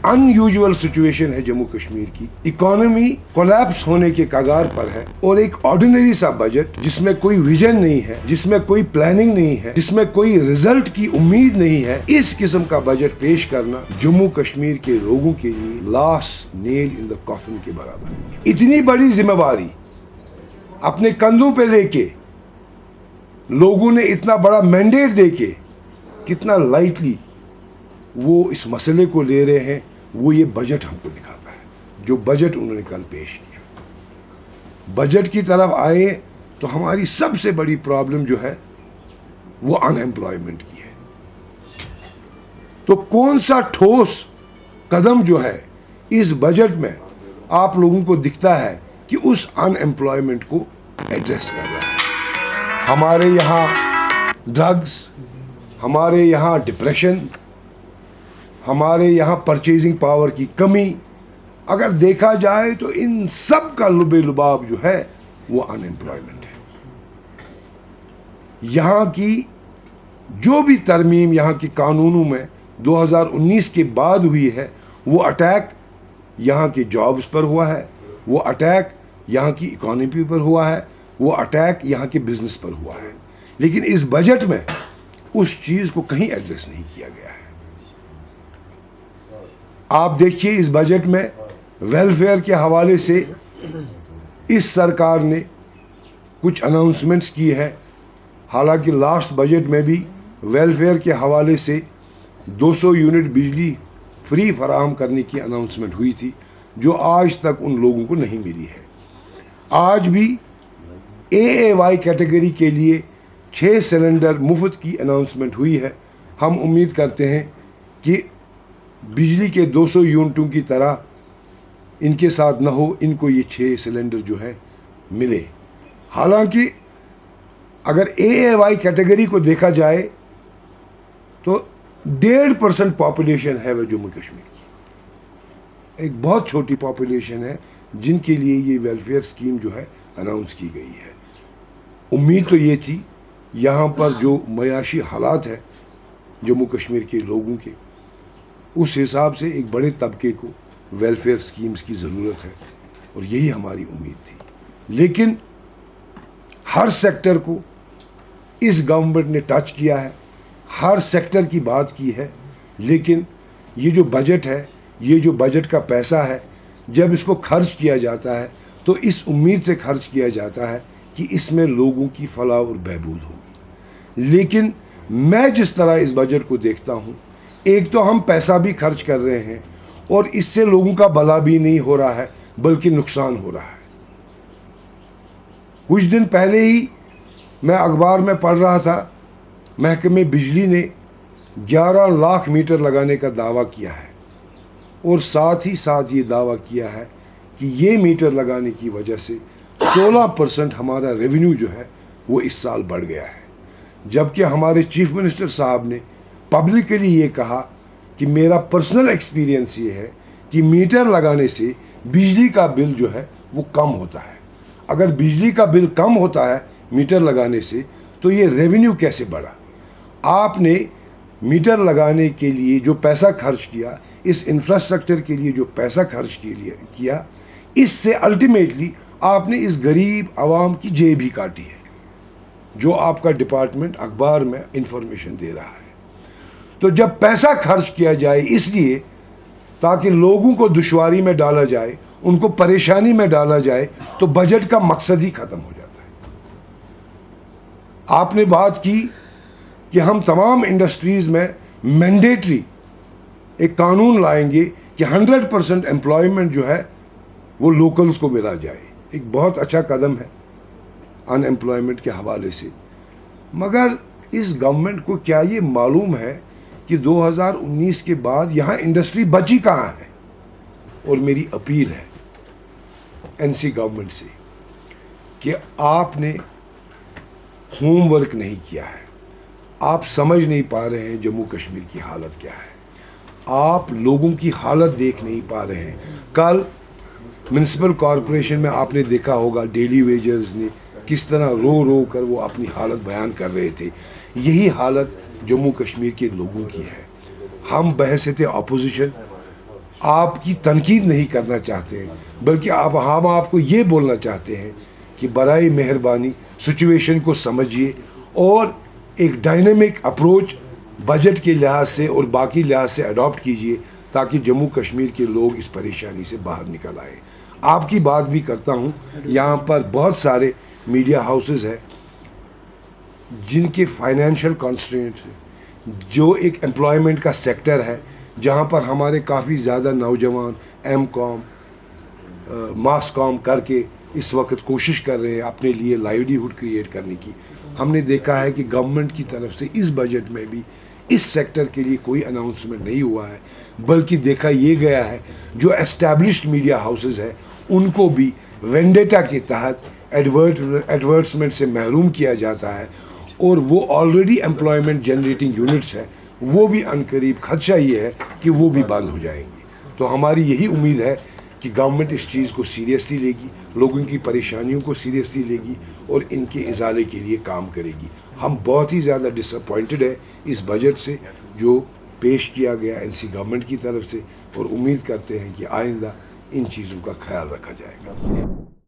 Unusual situation है जम्मू कश्मीर की। Economy collapse होने के कगार पर है और एक ऑर्डिनरी सा बजट जिसमें कोई विजन नहीं है, जिसमें कोई प्लानिंग नहीं है, जिसमें कोई रिजल्ट की उम्मीद नहीं है, इस किस्म का बजट पेश करना जम्मू कश्मीर के लोगों के लिए last nail in the coffin के बराबर है। इतनी बड़ी जिम्मेवारी अपने कंधों पे लेके लोगों ने इतना बड़ा मैंडेट देके कितना लाइटली वो इस मसले को ले रहे हैं, वो ये बजट हमको दिखाता है। जो बजट उन्होंने कल पेश किया, बजट की तरफ आए तो हमारी सबसे बड़ी प्रॉब्लम जो है वो अनएम्प्लॉयमेंट की है। तो कौन सा ठोस कदम जो है इस बजट में आप लोगों को दिखता है कि उस अनएम्प्लॉयमेंट को एड्रेस कर रहा है। हमारे यहाँ ड्रग्स, हमारे यहाँ डिप्रेशन, हमारे यहाँ परचेजिंग पावर की कमी, अगर देखा जाए तो इन सब का लुबे लुबाब जो है वो अनएम्प्लॉयमेंट है। यहाँ की जो भी तरमीम यहाँ की कानूनों में 2019 के बाद हुई है, वो अटैक यहाँ के जॉब्स पर हुआ है, वो अटैक यहाँ की इकोनॉमी पर हुआ है, वो अटैक यहाँ के बिजनेस पर हुआ है। लेकिन इस बजट में उस चीज़ को कहीं एड्रेस नहीं किया गया है। आप देखिए इस बजट में वेलफेयर के हवाले से इस सरकार ने कुछ अनाउंसमेंट्स की है। हालांकि लास्ट बजट में भी वेलफेयर के हवाले से 200 यूनिट बिजली फ्री फराहम करने की अनाउंसमेंट हुई थी, जो आज तक उन लोगों को नहीं मिली है। आज भी AAY कैटेगरी के लिए 6 सिलेंडर मुफ्त की अनाउंसमेंट हुई है। हम उम्मीद करते हैं कि बिजली के 200 यूनिटों की तरह इनके साथ न हो, इनको ये 6 सिलेंडर जो है मिले। हालांकि अगर AAY कैटेगरी को देखा जाए तो 1.5% पॉपुलेशन है वह जम्मू कश्मीर की, एक बहुत छोटी पॉपुलेशन है जिनके लिए ये वेलफेयर स्कीम जो है अनाउंस की गई है। उम्मीद तो ये थी यहाँ पर जो मयाशी हालात है जम्मू कश्मीर के लोगों के, उस हिसाब से एक बड़े तबके को वेलफेयर स्कीम्स की ज़रूरत है और यही हमारी उम्मीद थी। लेकिन हर सेक्टर को इस गवर्नमेंट ने टच किया है, हर सेक्टर की बात की है। लेकिन ये जो बजट है, ये जो बजट का पैसा है, जब इसको खर्च किया जाता है तो इस उम्मीद से खर्च किया जाता है कि इसमें लोगों की फलाह और बहबूद होगी। लेकिन मैं जिस तरह इस बजट को देखता हूँ, एक तो हम पैसा भी खर्च कर रहे हैं और इससे लोगों का भला भी नहीं हो रहा है बल्कि नुकसान हो रहा है। कुछ दिन पहले ही मैं अखबार में पढ़ रहा था, महकमे बिजली ने 11 लाख मीटर लगाने का दावा किया है और साथ ही साथ ये दावा किया है कि ये मीटर लगाने की वजह से 16% हमारा रेवेन्यू जो है वो इस साल बढ़ गया है। जबकि हमारे चीफ मिनिस्टर साहब ने पब्लिकली ये कहा कि मेरा पर्सनल एक्सपीरियंस ये है कि मीटर लगाने से बिजली का बिल जो है वो कम होता है। अगर बिजली का बिल कम होता है मीटर लगाने से, तो ये रेवेन्यू कैसे बढ़ा? आपने मीटर लगाने के लिए जो पैसा खर्च किया, इस इंफ्रास्ट्रक्चर के लिए जो पैसा खर्च किया, इससे अल्टीमेटली आपने इस गरीब आवाम की जेब ही काटी है, जो आपका डिपार्टमेंट अखबार में इंफॉर्मेशन दे रहा है। तो जब पैसा खर्च किया जाए इसलिए ताकि लोगों को दुश्वारी में डाला जाए, उनको परेशानी में डाला जाए, तो बजट का मकसद ही ख़त्म हो जाता है। आपने बात की कि हम तमाम इंडस्ट्रीज़ में मैंडेटरी एक कानून लाएंगे कि 100% एम्प्लॉयमेंट जो है वो लोकल्स को मिला जाए। एक बहुत अच्छा कदम है अनएम्प्लॉयमेंट के हवाले से, मगर इस गवर्नमेंट को क्या ये मालूम है कि 2019 के बाद यहाँ इंडस्ट्री बची कहाँ है? और मेरी अपील है NC गवर्नमेंट से कि आपने होमवर्क नहीं किया है, आप समझ नहीं पा रहे हैं जम्मू कश्मीर की हालत क्या है, आप लोगों की हालत देख नहीं पा रहे हैं। कल म्यूनसिपल कॉरपोरेशन में आपने देखा होगा डेली वेजर्स ने किस तरह रो रो कर वो अपनी हालत बयान कर रहे थे। यही हालत जम्मू कश्मीर के लोगों की है। हम बहसते अपोजिशन آپ کی تنقید نہیں کرنا چاہتے ہیں، بلکہ ہم آپ کو یہ بولنا چاہتے ہیں کہ برائے مہربانی سچویشن کو سمجھیے اور ایک ڈائنامک اپروچ بجٹ کے لحاظ سے اور باقی لحاظ سے اڈاپٹ کیجیے تاکہ جموں کشمیر کے لوگ اس پریشانی سے باہر نکل آئے۔ آپ کی بات بھی کرتا ہوں، یہاں پر بہت سارے میڈیا ہاؤسز ہیں جن کے فائنینشیل کانسٹرینٹس ہیں، جو ایک امپلائمنٹ کا سیکٹر ہے جہاں پر ہمارے کافی زیادہ نوجوان ایم کام ماس کام کر کے اس وقت کوشش کر رہے ہیں اپنے لیے لائیولیہوڈ کریٹ کرنے کی۔ ہم نے دیکھا ہے کہ گورنمنٹ کی طرف سے اس بجٹ میں بھی اس سیکٹر کے لیے کوئی اناؤنسمنٹ نہیں ہوا ہے، بلکہ دیکھا یہ گیا ہے جو اسٹیبلشڈ میڈیا ہاؤسز ہیں ان کو بھی وینڈیٹا کے تحت ایڈورٹسمنٹ سے محروم کیا جاتا ہے، اور وہ آلریڈی امپلائمنٹ جنریٹنگ یونٹس ہیں وہ بھی عنقریب خدشہ یہ ہے کہ وہ بھی بند ہو جائیں گے۔ تو ہماری یہی امید ہے کہ گورنمنٹ اس چیز کو سیریسلی لے گی، لوگوں کی پریشانیوں کو سیریسلی لے گی اور ان کے ازالے کے لیے کام کرے گی۔ ہم بہت ہی زیادہ ڈس اپوائنٹڈ ہیں اس بجٹ سے جو پیش کیا گیا NC گورنمنٹ کی طرف سے، اور امید کرتے ہیں کہ آئندہ ان چیزوں کا خیال رکھا جائے گا۔